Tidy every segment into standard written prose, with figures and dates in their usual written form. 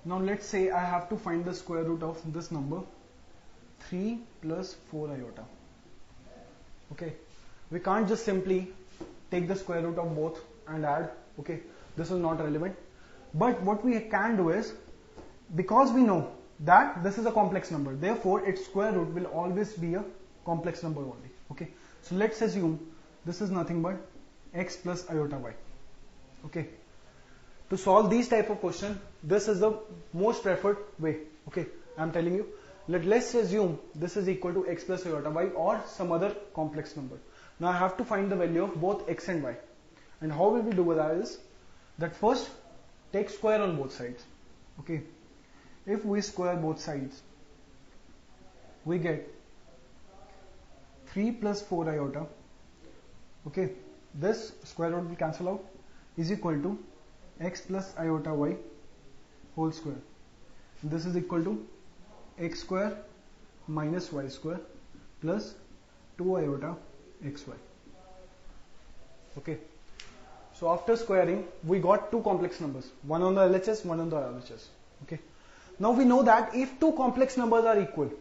Now let's say I have to find the square root of this number 3 plus 4 iota. Okay, we can't just simply take the square root of both and add. Okay, this is not relevant. But what we can do is, because we know that this is a complex number, therefore its square root will always be a complex number only. Okay, so let's assume this is nothing but x plus iota y. Okay, to solve these type of question, this is the most preferred way. Okay, I'm telling you, let's assume this is equal to x plus iota y or some other complex number. Now I have to find the value of both x and y, and how will we do that is that first take square on both sides. Okay, if we square both sides, we get 3 plus 4 iota. Okay, this square root will cancel out, is equal to x plus iota y whole square. This is equal to x square minus y square plus 2 iota xy. Okay, so after squaring we got two complex numbers, one on the LHS, one on the RHS. Okay, now we know that if two complex numbers are equal,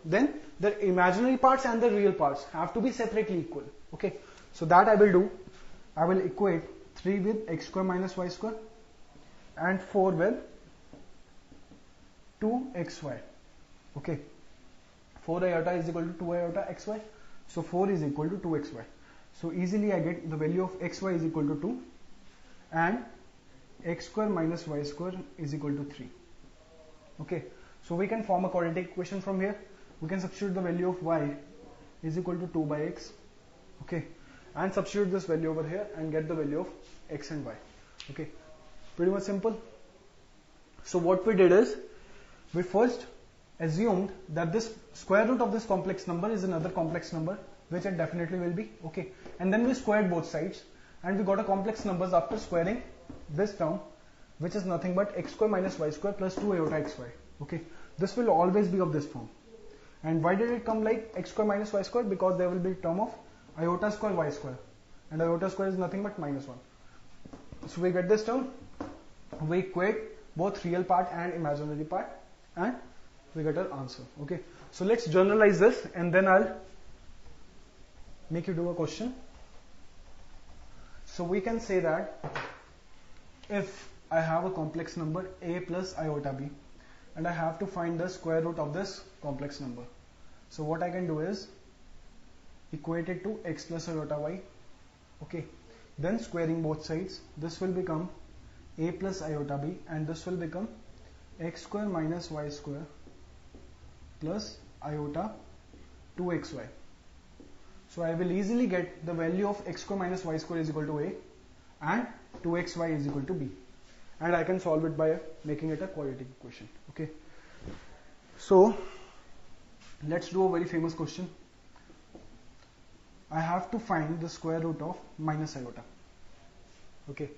then the imaginary parts and the real parts have to be separately equal. Okay, so that I will do. I will equate 3 with x square minus y square and 4 with 2xy. Okay, 4 iota is equal to 2 iota xy, so 4 is equal to 2xy. So easily I get the value of xy is equal to 2 and x square minus y square is equal to 3. Okay, so we can form a quadratic equation from here. We can substitute the value of y is equal to 2 by x. Okay, and substitute this value over here and get the value of x and y. Okay, pretty much simple. So what we did is, we first assumed that this square root of this complex number is another complex number, which it definitely will be. Okay, and then we squared both sides and we got a complex numbers after squaring this term, which is nothing but x square minus y square plus 2 iota xy. Okay, this will always be of this form. And why did it come like x square minus y square? Because there will be term of iota square y square, and iota square is nothing but minus 1. So we get this term, we equate both real part and imaginary part, and we get our answer. Okay, so let's generalize this and then I'll make you do a question. So we can say that if I have a complex number a plus iota b and I have to find the square root of this complex number, so what I can do is equate it to x plus iota y. Okay, then squaring both sides, this will become a plus iota b and this will become x square minus y square plus iota 2xy. So I will easily get the value of x square minus y square is equal to a and 2xy is equal to b, and I can solve it by making it a quadratic equation. Okay, so let's do a very famous question. I have to find the square root of minus iota. Okay,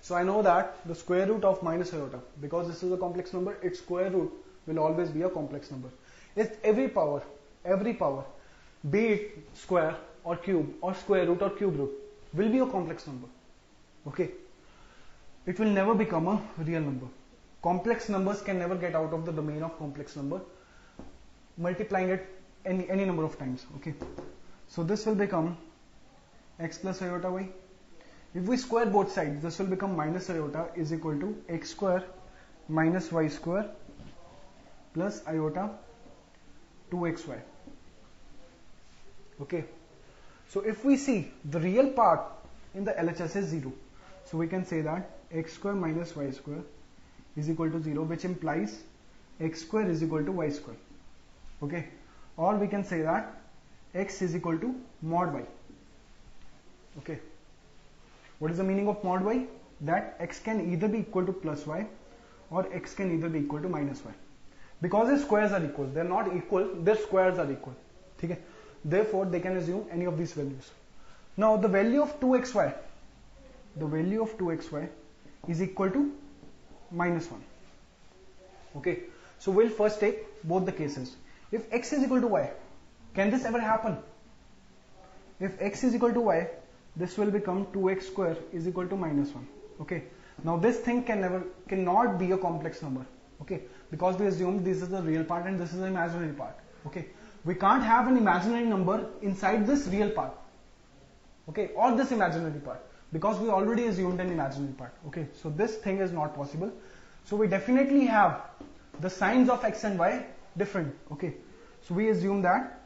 so I know that the square root of minus iota, because this is a complex number, its square root will always be a complex number. It's every power, be it square or cube or square root or cube root, will be a complex number. Okay, it will never become a real number. Complex numbers can never get out of the domain of complex number, multiplying it any number of times. Okay, so this will become x plus iota y. If we square both sides, this will become minus iota is equal to x square minus y square plus iota 2xy. Okay, so if we see the real part in the LHS is 0, so we can say that x square minus y square is equal to 0, which implies x square is equal to y square. Okay, or we can say that x is equal to mod y. Okay, what is the meaning of mod y? That x can either be equal to plus y or x can either be equal to minus y, because the squares are equal. They are not equal, their squares are equal. Okay, therefore they can assume any of these values. Now the value of 2xy, is equal to minus 1. Okay, so we'll first take both the cases. If x is equal to y, can this ever happen? If x is equal to y, this will become 2x square is equal to minus 1. Okay, now this thing cannot be a complex number. Okay, because we assumed this is the real part and this is the imaginary part. Okay, we can't have an imaginary number inside this real part. Okay, or this imaginary part, because we already assumed an imaginary part. Okay, so this thing is not possible. So we definitely have the signs of x and y different. Okay, so we assume that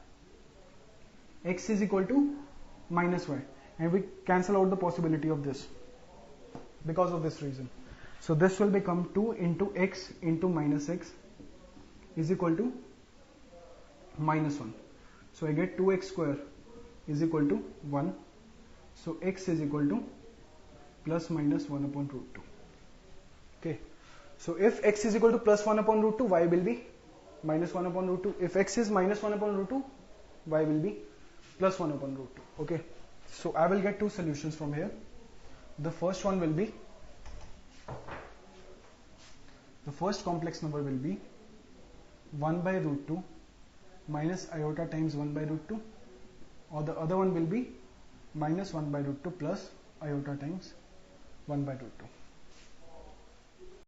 x is equal to minus y, and we cancel out the possibility of this because of this reason. So this will become 2 into x into minus x is equal to minus 1. So I get 2x square is equal to 1. So x is equal to plus minus 1 upon root 2. Okay. So if x is equal to plus 1 upon root 2, y will be minus 1 upon root 2. If x is minus 1 upon root 2, y will be plus 1 upon root 2. Okay. So I will get two solutions from here. The first one will be, the first complex number will be 1 by root 2 minus iota times 1 by root 2, or the other one will be minus 1 by root 2 plus iota times 1 by root 2.